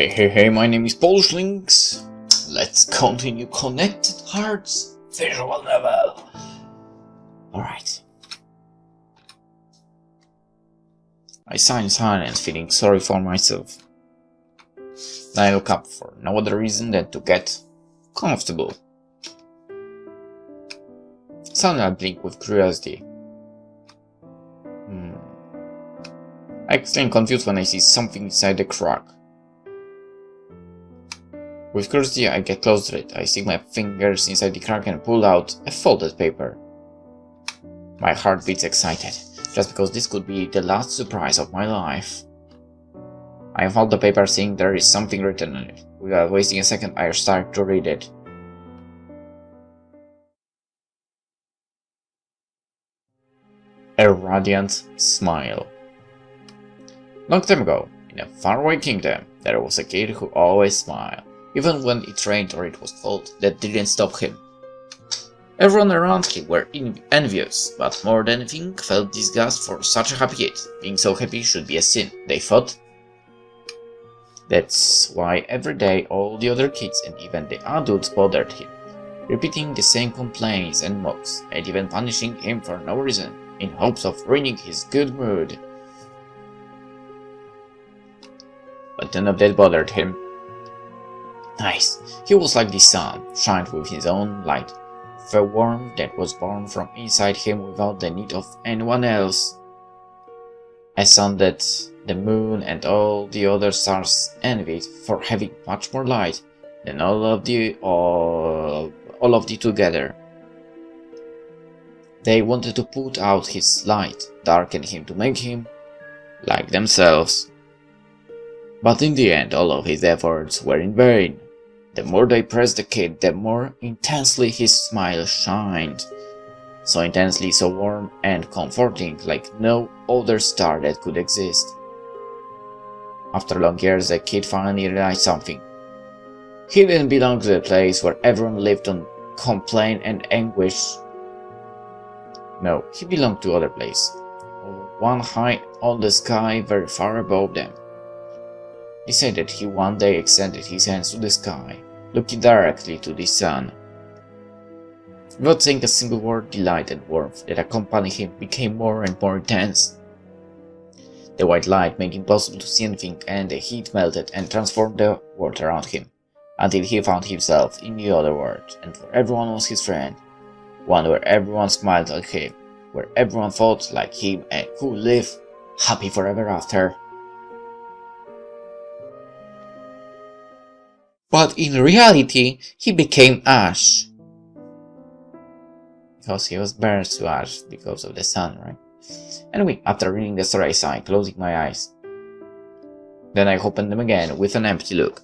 Hey, my name is PolishLynx. Let's continue Connected Hearts visual novel. Alright. I sigh in silence, feeling sorry for myself. Then I look up for no other reason than to get comfortable. Suddenly I blink with curiosity. I exclaim confused when I see something inside the crack. With curiosity, I get close to it. I stick my fingers inside the crack and pull out a folded paper. My heart beats excited, just because this could be the last surprise of my life. I unfold the paper, seeing there is something written on it. Without wasting a second, I start to read it. A radiant smile. Long time ago, in a faraway kingdom, there was a kid who always smiled. Even when it rained or it was cold, that didn't stop him. Everyone around him were envious, but more than anything felt disgust for such a happy kid. Being so happy should be a sin, they thought. That's why every day all the other kids and even the adults bothered him, repeating the same complaints and mocks, and even punishing him for no reason, in hopes of ruining his good mood. But none of that bothered him. Nice. He was like the sun, shined with his own light, the warmth that was born from inside him without the need of anyone else. A sun that the moon and all the other stars envied for having much more light than all of the together. They wanted to put out his light, darken him to make him like themselves. But in the end, all of his efforts were in vain. The more they pressed the kid, the more intensely his smile shined. So intensely, so warm and comforting, like no other star that could exist. After long years, the kid finally realized something. He didn't belong to the place where everyone lived on complaint and anguish. No, he belonged to other place. One high on the sky, very far above them. He said that he one day extended his hands to the sky, looking directly to the sun. Without saying a single word, the light and warmth that accompanied him became more and more intense. The white light made it impossible to see anything, and the heat melted and transformed the world around him, until he found himself in the other world, and where everyone was his friend, one where everyone smiled like him, where everyone thought like him and could live happy forever after. But in reality, he became ash. Because he was burned to ash because of the sun, right? Anyway, after reading the story, I sighed, closing my eyes. Then I opened them again with an empty look.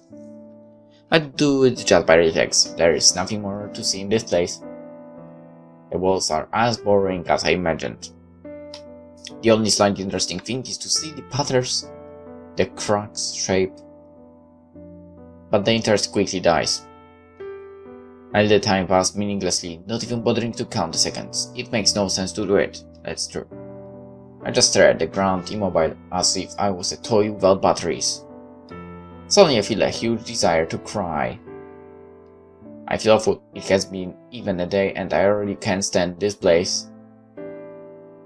I do it just by reflex. There is nothing more to see in this place. The walls are as boring as I imagined. The only slightly interesting thing is to see the patterns, the cracks, shape. But the interest quickly dies. I let the time pass meaninglessly, not even bothering to count the seconds. It makes no sense to do it, that's true. I just stare at the ground, immobile, as if I was a toy without batteries. Suddenly I feel a huge desire to cry. I feel awful. It has been even a day and I already can't stand this place.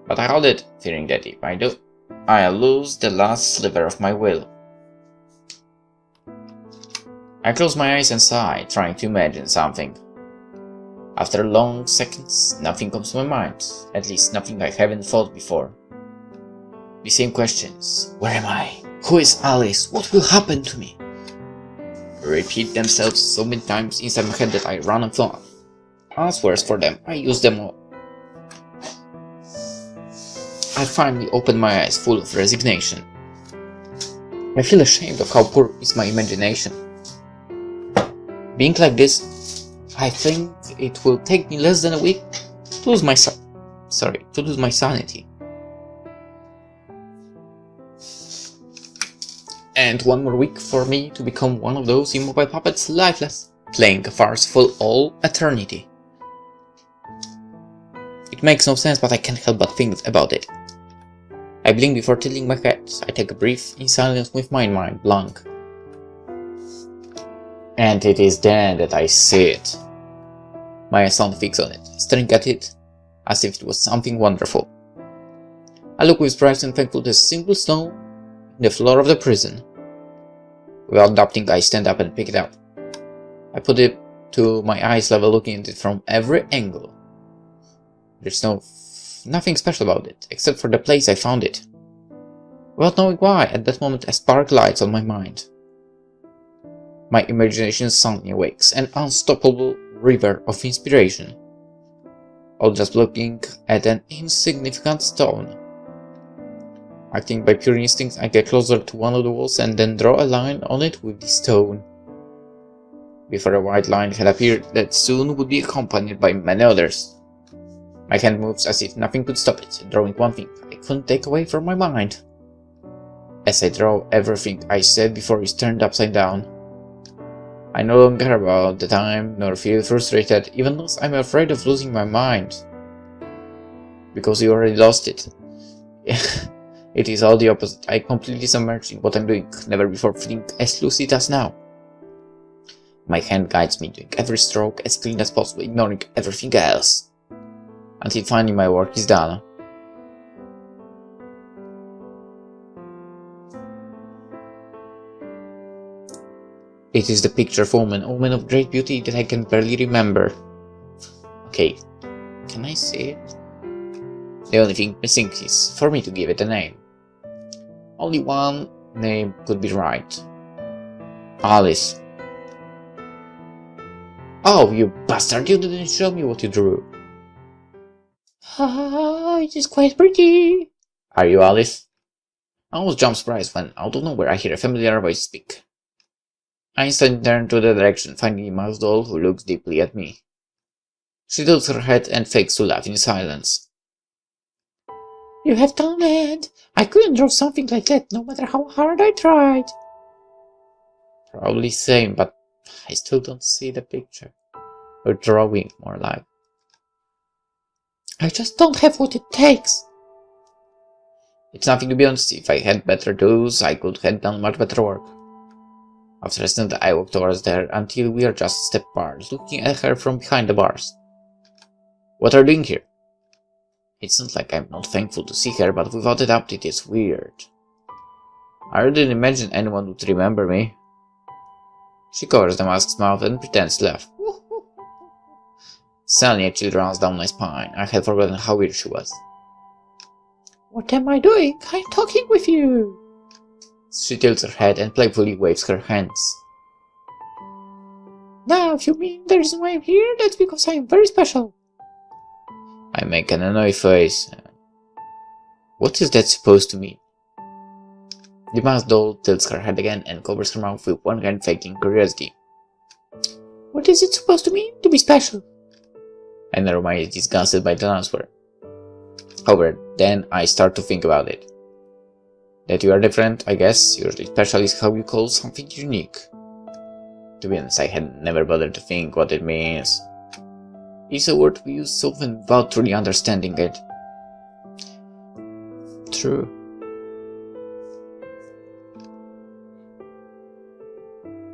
But I hold it, fearing that if I do, I'll lose the last sliver of my will. I close my eyes and sigh, trying to imagine something. After long seconds, nothing comes to my mind, at least nothing I haven't thought before. The same questions: where am I? Who is Alice? What will happen to me? Repeat themselves so many times inside my head that I run out of answers for them. I use them all. I finally open my eyes, full of resignation. I feel ashamed of how poor is my imagination. Being like this, I think it will take me less than a week to lose my sanity. And one more week for me to become one of those immobile puppets, lifeless, playing a farce for all eternity. It makes no sense, but I can't help but think about it. I blink before tilting my head. I take a breath in silence with my mind blank. And it is then that I see it. My eyes sound fixed on it, staring at it as if it was something wonderful. I look with surprise and thankful at the simple stone in the floor of the prison. Without doubting, I stand up and pick it up. I put it to my eyes level, looking at it from every angle. There's nothing special about it, except for the place I found it. Without knowing why, at that moment a spark lights on my mind. My imagination suddenly awakes, an unstoppable river of inspiration. All just looking at an insignificant stone. Acting by pure instinct, I get closer to one of the walls and then draw a line on it with the stone. Before a white line had appeared that soon would be accompanied by many others. My hand moves as if nothing could stop it, drawing one thing I couldn't take away from my mind. As I draw, everything I said before is turned upside down. I no longer care about the time, nor feel frustrated, even though I'm afraid of losing my mind. Because you already lost it. It is all the opposite. I completely submerged in what I'm doing, never before feeling as lucid as now. My hand guides me, doing every stroke as clean as possible, ignoring everything else. Until finally my work is done. It is the picture of a woman of great beauty that I can barely remember. Okay, can I see it? The only thing missing is for me to give it a name. Only one name could be right. Alice. Oh, you bastard, you didn't show me what you drew. Ah, it is quite pretty. Are you Alice? I almost jump surprised when, out of nowhere, I hear a familiar voice speak. I instantly turn to the direction, finding a mouse doll who looks deeply at me. She tilts her head and fakes to laugh in silence. You have talent! I couldn't draw something like that, no matter how hard I tried. Probably same, but I still don't see the picture. Or drawing, more like. I just don't have what it takes. It's nothing, to be honest. If I had better tools, I could have done much better work. After a instant, I walk towards her until we are just a step apart, looking at her from behind the bars. What are you doing here? It's not like I'm not thankful to see her, but without a doubt it is weird. I didn't imagine anyone would remember me. She covers the mask's mouth and pretends to laugh. Suddenly a chill runs down my spine. I had forgotten how weird she was. What am I doing? I'm talking with you! She tilts her head and playfully waves her hands. Now, if you mean the reason why I'm here, that's because I am very special. I make an annoyed face. What is that supposed to mean? The masked doll tilts her head again and covers her mouth with one hand, faking curiosity. What is it supposed to mean to be special? I never mind, is disgusted by the answer. However, then I start to think about it. That you are different, I guess. Usually special is how you call something unique. To be honest, I had never bothered to think what it means. It's a word we use often without truly understanding it. True.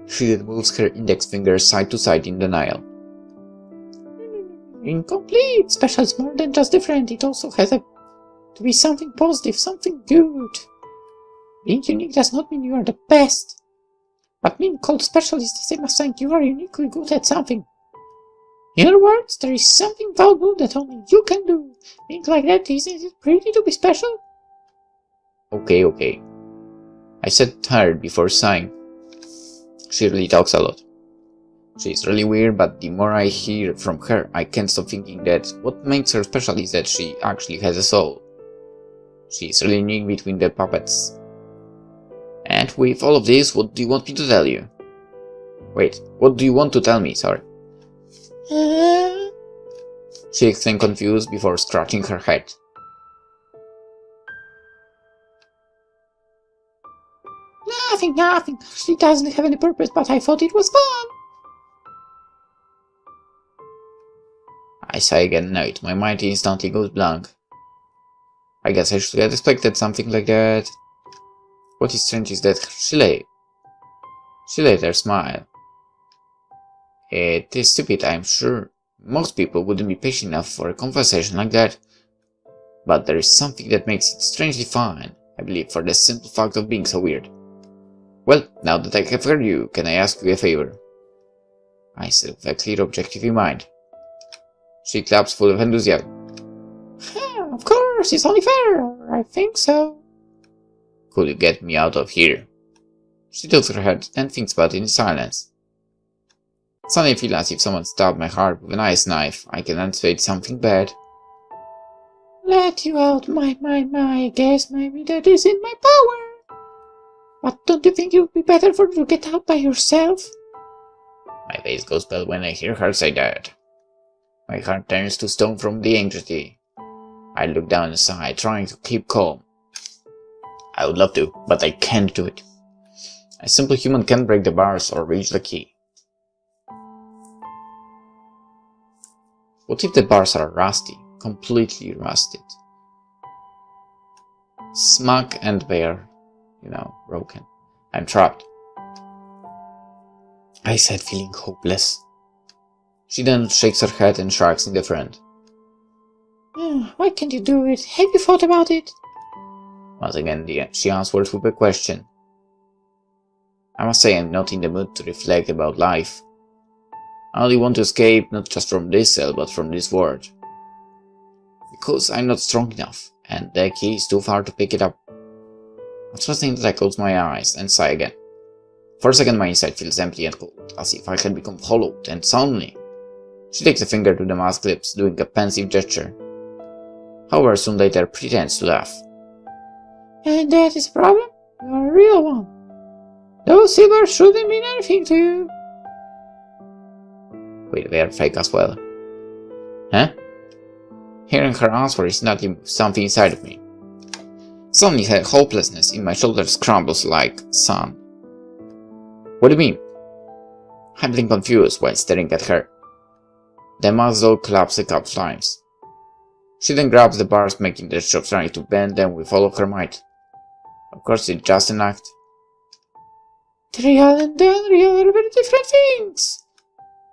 She moves her index finger side to side in denial. Incomplete! Special is more than just different. It also has to be something positive, something good. Being unique does not mean you are the best. But being called special is the same as saying you are uniquely good at something. In other words, there is something valuable that only you can do. Being like that, isn't it pretty to be special? Okay. I said tired before sighing. She really talks a lot. She's really weird, but the more I hear from her, I can't stop thinking that what makes her special is that she actually has a soul. She's really unique between the puppets. And with all of this, what do you want me to tell you? Wait, what do you want to tell me, sorry? She exclaimed confused before scratching her head. Nothing. She doesn't have any purpose, but I thought it was fun. I sigh again, annoyed. My mind instantly goes blank. I guess I should have expected something like that. What is strange is that she later smiled. It is stupid, I'm sure. Most people wouldn't be patient enough for a conversation like that. But there is something that makes it strangely fun, I believe, for the simple fact of being so weird. Well, now that I have heard you, can I ask you a favor? I said with a clear objective in mind. She claps full of enthusiasm. Of course, it's only fair. I think so. Could you get me out of here? She tilts her head and thinks about it in silence. Suddenly I feel as if someone stabbed my heart with a nice knife. I can anticipate something bad. Let you out, my, I guess maybe that is in my power. But don't you think it would be better for you to get out by yourself? My face goes pale when I hear her say that. My heart turns to stone from the anxiety. I look down and sigh, trying to keep calm. I would love to, but I can't do it. A simple human can't break the bars or reach the key. What if the bars are rusty, completely rusted? Smug and bare, broken. I'm trapped. I said, feeling hopeless. She then shakes her head and shrugs indifferent. Why can't you do it? Have you thought about it? Once again, she answers with a question. I must say I'm not in the mood to reflect about life. I only want to escape not just from this cell, but from this world. Because I'm not strong enough, and the key is too far to pick it up. It's fascinating that I close my eyes and sigh again. For a second my inside feels empty and cold, as if I had become hollowed, and suddenly she takes a finger to the masked lips, doing a pensive gesture. However, soon later pretends to laugh. And that is a problem? You're a real one. Those silvers shouldn't mean anything to you. Wait, they are fake as well. Huh? Hearing her answer is not something inside of me. Suddenly her hopelessness in my shoulders crumbles like sand. What do you mean? I blink confused while staring at her. The masked doll claps a couple times. She then grabs the bars, making the gesture of trying to bend them with all of her might. Of course, it's just an act. The real and the unreal are very different things.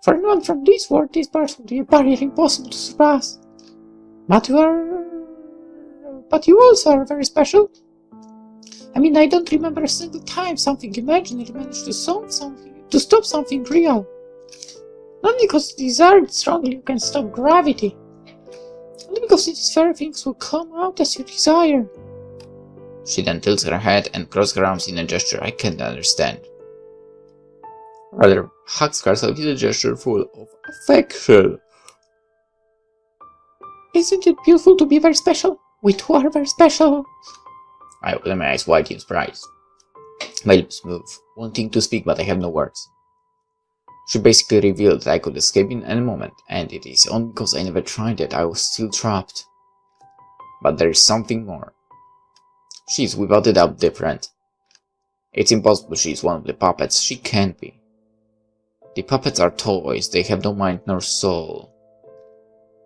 For anyone from this world, these bars would be a barrier impossible to surpass. But you also are very special. I mean, I don't remember a single time something imaginary managed to stop something real. Not because you desire it strongly you can stop gravity. Only because these very things will come out as you desire. She then tilts her head and crosses her arms in a gesture I can't understand. Rather, hugs herself in a gesture full of affection. Isn't it beautiful to be very special? We too are very special. I open my eyes wide in surprise. My lips move, wanting to speak, but I have no words. She basically revealed that I could escape in any moment, and it is only because I never tried that I was still trapped. But there is something more. She is without a doubt different. It's impossible she is one of the puppets. She can't be. The puppets are toys. They have no mind nor soul.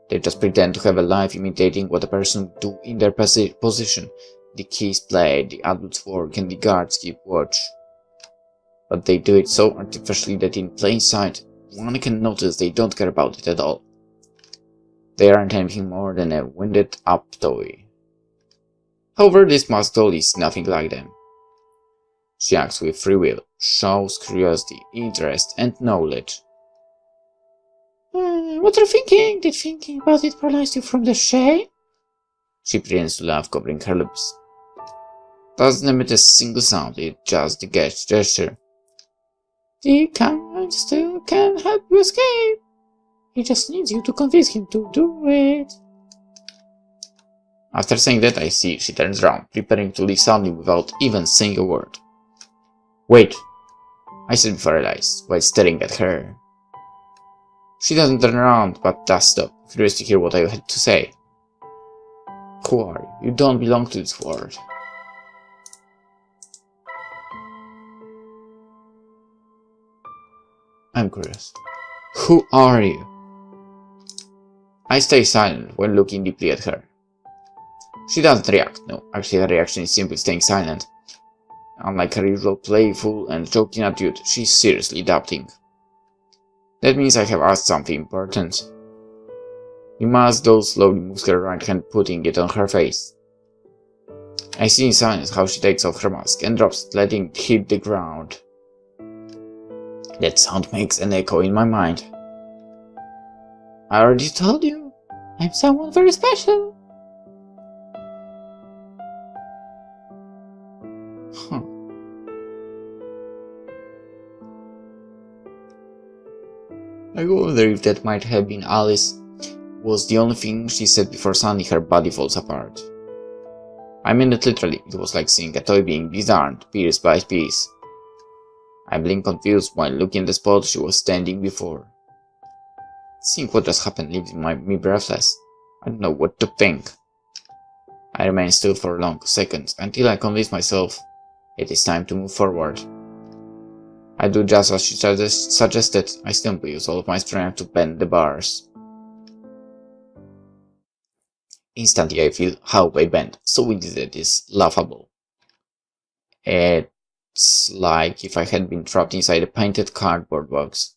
They just pretend to have a life imitating what a person would do in their position. The keys play, the adults work, and the guards keep watch. But they do it so artificially that in plain sight, one can notice they don't care about it at all. They aren't anything more than a winded up toy. However, this masked doll is nothing like them. She acts with free will, shows curiosity, interest, and knowledge. What are you thinking? Did thinking about it paralyze you from the shame? She pretends to laugh, covering her lips. Doesn't emit a single sound, it's just a gesture. The kind still can help you escape. He just needs you to convince him to do it. After saying that, I see she turns around, preparing to leave suddenly without even saying a word. Wait, I said before I realized, while staring at her. She doesn't turn around, but does stop, curious to hear what I had to say. Who are you? You don't belong to this world. I'm curious. Who are you? I stay silent when looking deeply at her. She doesn't react. No, actually her reaction is simply staying silent. Unlike her usual playful and joking attitude, she's seriously doubting. That means I have asked something important. The mask doll slowly moves her right hand, putting it on her face. I see in silence how she takes off her mask and drops it, letting it hit the ground. That sound makes an echo in my mind. I already told you, I'm someone very special. Huh. I wonder if that might have been Alice was the only thing she said before suddenly her body falls apart. I mean it literally, it was like seeing a toy being disarmed, piece by piece. I blinked confused while looking at the spot she was standing before. Seeing what just happened leaves me breathless. I don't know what to think. I remain still for long seconds until I convince myself it is time to move forward. I do just as she suggested. I simply use all of my strength to bend the bars. Instantly I feel how they bend, so easy that it is laughable. It's like if I had been trapped inside a painted cardboard box.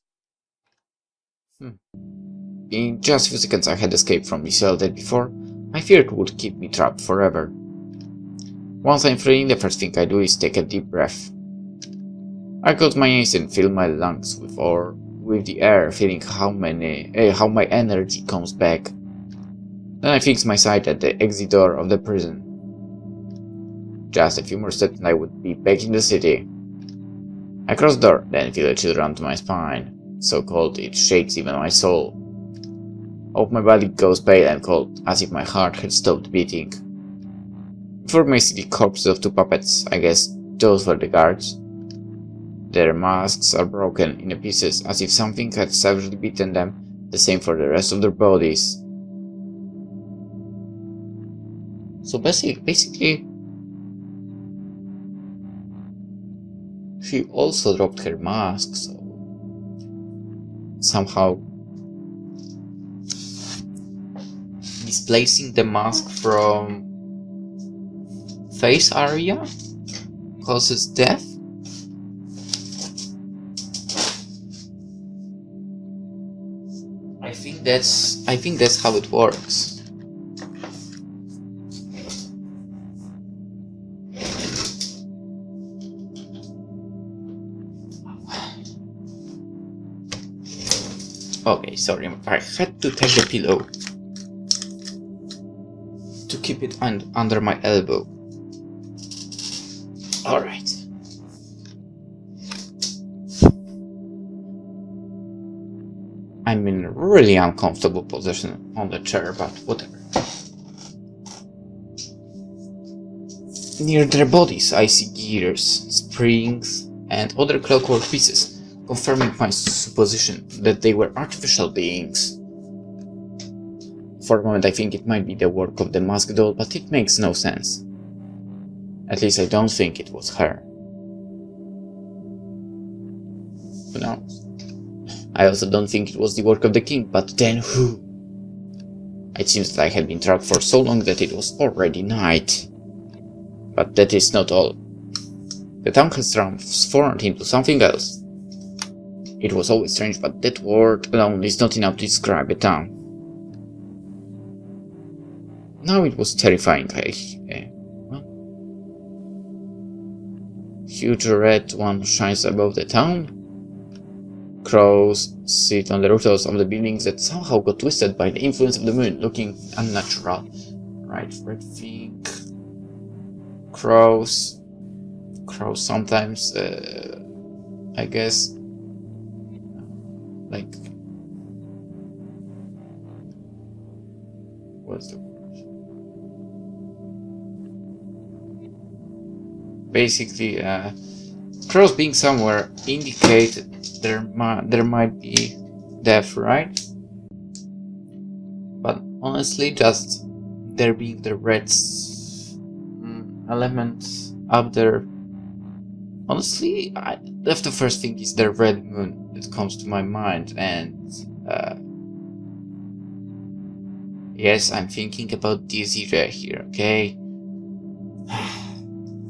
In just a few seconds I had escaped from the cell that before I feared would keep me trapped forever. Once I'm free, the first thing I do is take a deep breath. I close my eyes and fill my lungs with the air, feeling how my energy comes back. Then I fix my sight at the exit door of the prison. Just a few more steps and I would be back in the city. I cross the door, then feel a chill run to my spine, so cold it shakes even my soul. All my body goes pale and cold, as if my heart had stopped beating. Before me I see the corpses of two puppets. I guess those were the guards. Their masks are broken into pieces, as if something had savagely beaten them, the same for the rest of their bodies. So basically, she also dropped her mask, so somehow displacing the mask from face area causes death. I think that's how it works. Okay, sorry, I had to take the pillow to keep it under my elbow. Alright. I'm in a really uncomfortable position on the chair, but whatever. Near their bodies I see gears, springs, and other clockwork pieces, confirming my supposition that they were artificial beings. For a moment I think it might be the work of the masked doll, but it makes no sense. At least I don't think it was her. Who knows? I also don't think it was the work of the king, but then who? It seems that I had been trapped for so long that it was already night. But that is not all. The town has transformed into something else. It was always strange, but that word alone is not enough to describe a town. Now it was terrifying. Huge red one shines above the town. Crows sit on the rooftops of the buildings that somehow got twisted by the influence of the moon, looking unnatural. Right, red thing. Crows sometimes, I guess, like, what's the word? Basically, crows being somewhere indicate there might be death, right? But honestly, just there being the red element up there. Honestly, that's the first thing is the red moon that comes to my mind, and yes, I'm thinking about this area here, okay?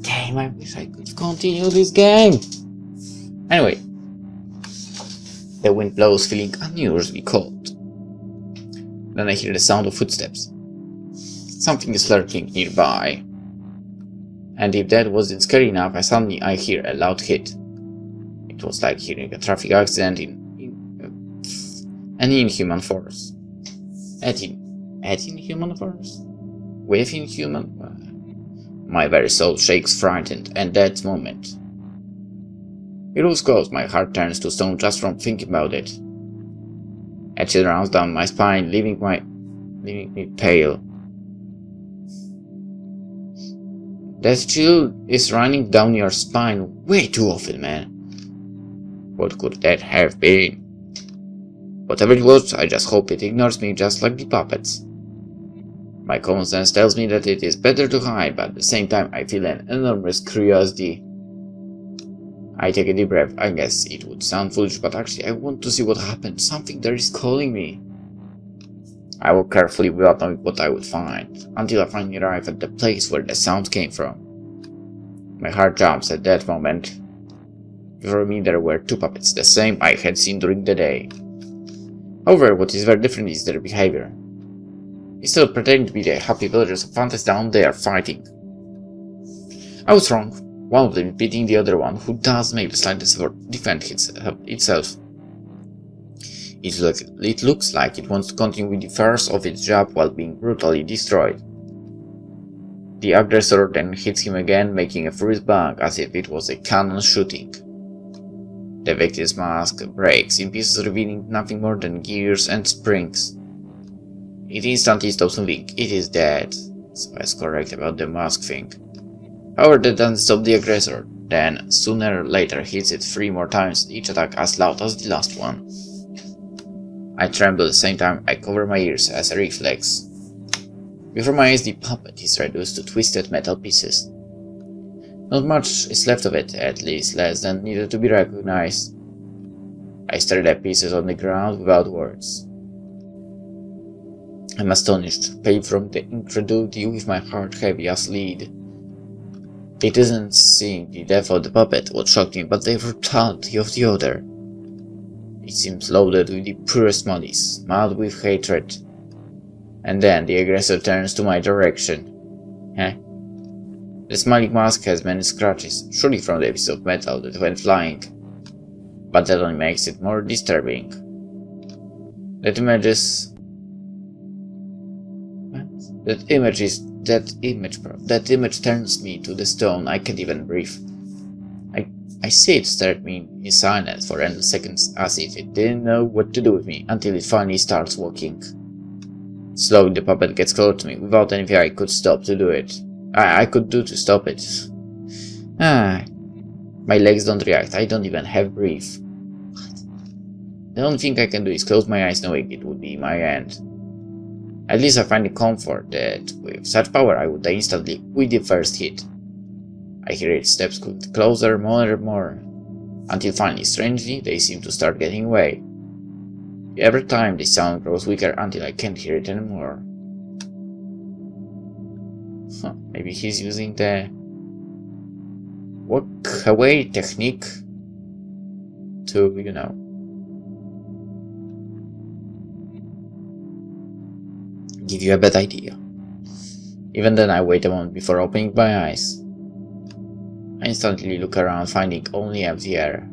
Damn, I wish I could continue this game! Anyway. The wind blows, feeling unusually cold. Then I hear the sound of footsteps. Something is lurking nearby. And if that wasn't scary enough, I hear a loud hit. It was like hearing a traffic accident an inhuman force. At inhuman force? With inhuman? My very soul shakes frightened at that moment. It was close, my heart turns to stone just from thinking about it. A chill runs down my spine, leaving me pale. That chill is running down your spine way too often, man. What could that have been? Whatever it was, I just hope it ignores me just like the puppets. My common sense tells me that it is better to hide, but at the same time I feel an enormous curiosity. I take a deep breath. I guess it would sound foolish, but actually I want to see what happened. Something there is calling me. I walk carefully without knowing what I would find, until I finally arrive at the place where the sound came from. My heart jumps at that moment. Before me there were two puppets, the same I had seen during the day. However, what is very different is their behavior. Instead of pretending to be the happy villagers of Fantasytown, they are fighting. I was wrong. One of them beating the other one, who does make the slightest effort to defend itself. It looks like it wants to continue with the farce of its job while being brutally destroyed. The aggressor then hits him again, making a furious bang as if it was a cannon shooting. The victim's mask breaks in pieces, revealing nothing more than gears and springs. It instantly stops moving. It is dead. So I was correct about the mask thing. However, that doesn't stop the aggressor. Then, sooner or later, hits it 3 more times, each attack as loud as the last one. I tremble at the same time. I cover my ears as a reflex. Before my eyes, the puppet is reduced to twisted metal pieces. Not much is left of it, at least less than needed to be recognized. I stare at pieces on the ground without words. I'm astonished, pale from the incredulity, with my heart heavy as lead. It isn't seeing the death of the puppet what shocked me, but the brutality of the other. It seems loaded with the purest malice, mad with hatred. And then the aggressor turns to my direction. The smiling mask has many scratches, surely from the piece of metal that went flying. But that only makes it more disturbing. That image turns me to the stone. I can't even breathe. I see it stare at me in silence for endless seconds, as if it didn't know what to do with me, until it finally starts walking. Slowly the puppet gets close to me, without anything I could stop to do it. I could do to stop it. My legs don't react. I don't even have breath. The only thing I can do is close my eyes, knowing it would be my end. At least I find the comfort that with such power I would die instantly with the first hit. I hear its steps closer more and more, until finally, strangely, they seem to start getting away. Every time the sound grows weaker until I can't hear it anymore. Maybe he's using the walk away technique to, give you a bad idea. Even then, I wait a moment before opening my eyes. I instantly look around, finding only empty air.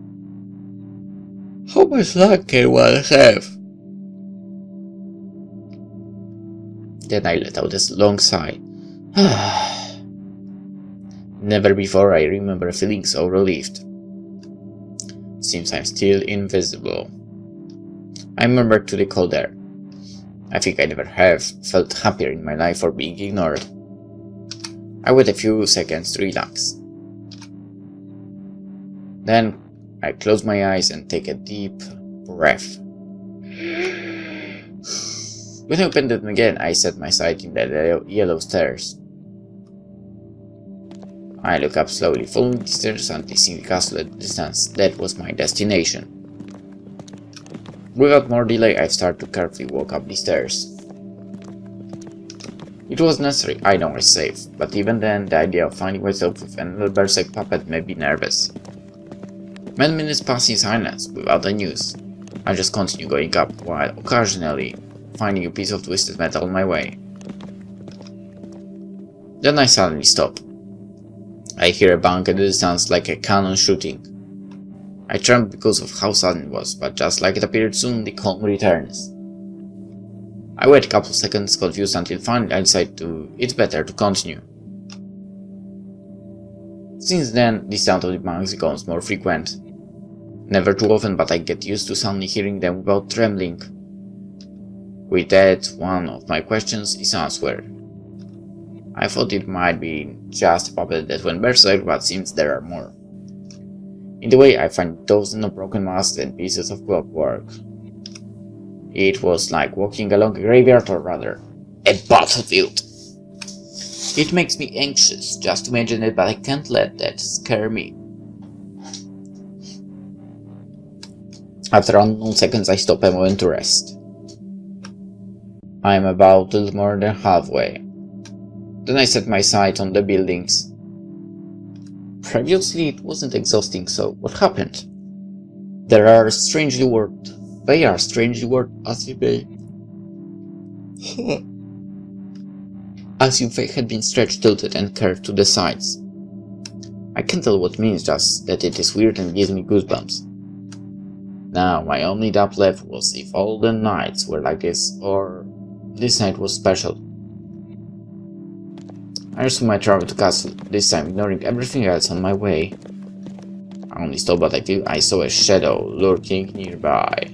How much luck can one have? Then I let out a long sigh. Never before I remember feeling so relieved. Seems I'm still invisible. I remember to the cold air. I think I never have felt happier in my life for being ignored. I wait a few seconds to relax. Then I close my eyes and take a deep breath. When I opened them again, I set my sight in the yellow stairs. I look up slowly, following the stairs until seeing the castle at a distance. That was my destination. Without more delay, I start to carefully walk up the stairs. It was necessary, I know it's safe, but even then, the idea of finding myself with another berserk puppet made me nervous. Many minutes pass in silence, without the news. I just continue going up, while occasionally finding a piece of twisted metal on my way. Then I suddenly stop. I hear a bang in the distance like a cannon shooting. I tremble because of how sudden it was, but just like it appeared soon, the calm returns. I wait a couple of seconds, confused, until finally I decide it's better to continue. Since then, the sound of the bangs becomes more frequent. Never too often, but I get used to suddenly hearing them without trembling. With that, one of my questions is answered. I thought it might be just a puppet that went berserk, but seems there are more. In the way, I find dozens of broken masks and pieces of clockwork. It was like walking along a graveyard, or rather, a battlefield. It makes me anxious just to imagine it, but I can't let that scare me. After unknown seconds, I stop a moment to rest. I am about a little more than halfway. Then I set my sight on the buildings. Previously it wasn't exhausting, so what happened? They are strangely worded as if they... as if they had been stretched, tilted, and curved to the sides. I can't tell what it means, just that it is weird and gives me goosebumps. Now, my only doubt left was if all the nights were like this, or this night was special. I resumed my travel to castle, this time ignoring everything else on my way. I only stopped, but I saw a shadow lurking nearby.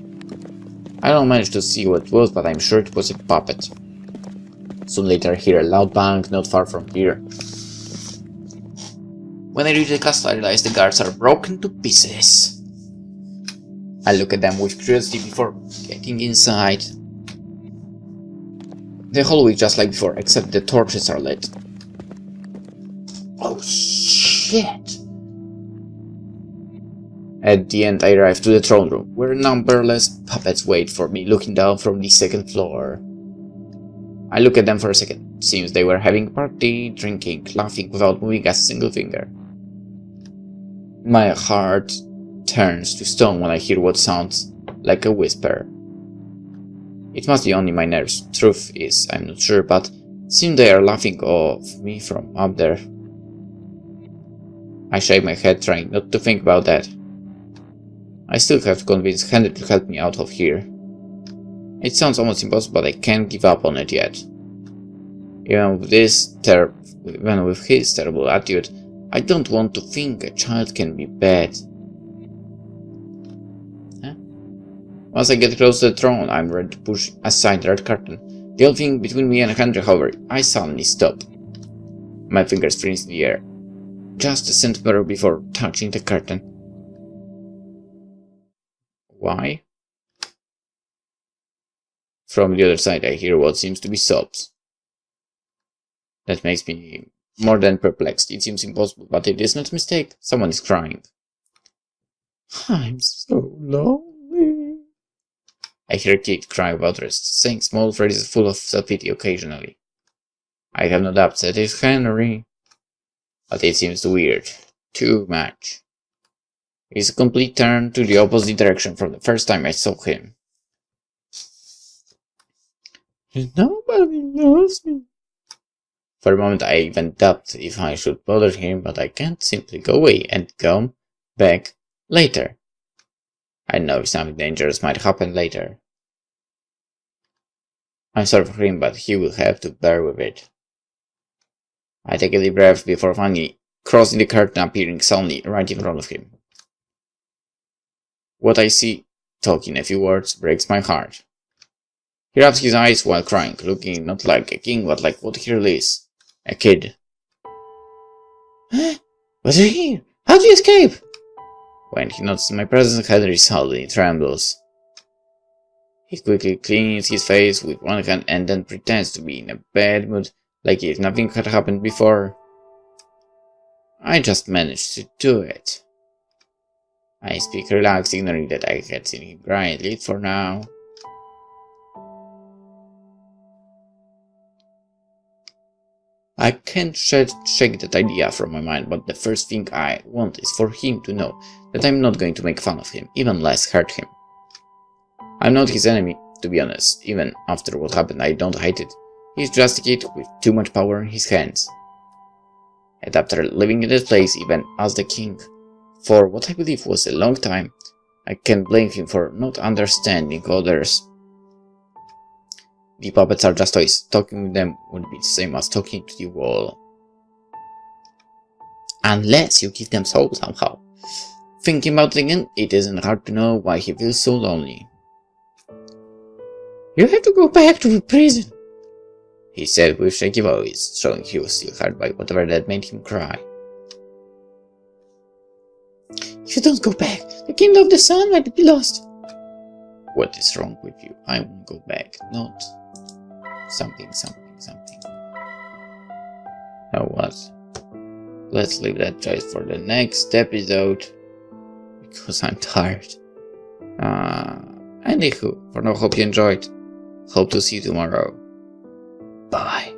I don't manage to see what it was, but I'm sure it was a puppet. Soon later I hear a loud bang not far from here. When I reach the castle, I realize the guards are broken to pieces. I look at them with curiosity before getting inside. The hallway is just like before, except the torches are lit. Oh shit! At the end, I arrive to the throne room, where numberless puppets wait for me, looking down from the second floor. I look at them for a second. Seems they were having a party, drinking, laughing without moving a single finger. My heart turns to stone when I hear what sounds like a whisper. It must be only my nerves. Truth is, I'm not sure, but it seems they are laughing off me from up there. I shake my head, trying not to think about that. I still have to convince Henry to help me out of here. It sounds almost impossible, but I can't give up on it yet. Even with his terrible attitude, I don't want to think a child can be bad. Huh? Once I get close to the throne, I'm ready to push aside the red curtain. The only thing between me and Henry, however, I suddenly stop. My fingers freeze in the air, just a centimeter before touching the curtain. Why? From the other side, I hear what seems to be sobs. That makes me more than perplexed. It seems impossible, but it is not a mistake. Someone is crying. I'm so lonely. I hear a kid cry without rest, saying small phrases full of self-pity occasionally. I have no doubt that it's Henry. But it seems weird. Too much. It's a complete turn to the opposite direction from the first time I saw him. Nobody loves me. For a moment I even doubt if I should bother him, but I can't simply go away and come back later. I know something dangerous might happen later. I'm sorry for him, but he will have to bear with it. I take a deep breath before finally crossing the curtain, appearing suddenly right in front of him. What I see, talking a few words, breaks my heart. He rubs his eyes while crying, looking not like a king, but like what he really is. A kid. What's here? How do you escape? When he notices my presence, Henry suddenly trembles. He quickly cleans his face with one hand and then pretends to be in a bad mood, like if nothing had happened before. I just managed to do it. I speak relaxed, ignoring that I had seen him cry, at least for now. I can't shake that idea from my mind, but the first thing I want is for him to know that I'm not going to make fun of him, even less hurt him. I'm not his enemy, to be honest. Even after what happened, I don't hate it. He's just a kid with too much power in his hands. And after living in this place, even as the king, for what I believe was a long time, I can't blame him for not understanding others. The puppets are just toys. Talking with them would be the same as talking to the wall. Unless you give them soul somehow. Thinking about it again, it isn't hard to know why he feels so lonely. You have to go back to the prison, he said with shaky voice, showing he was still hurt by whatever that made him cry. If you don't go back, the kingdom of the sun might be lost. What is wrong with you? I won't go back. Not something. Now what? Let's leave that choice for the next episode, because I'm tired. Anywho, for now, hope you enjoyed. Hope to see you tomorrow. Bye.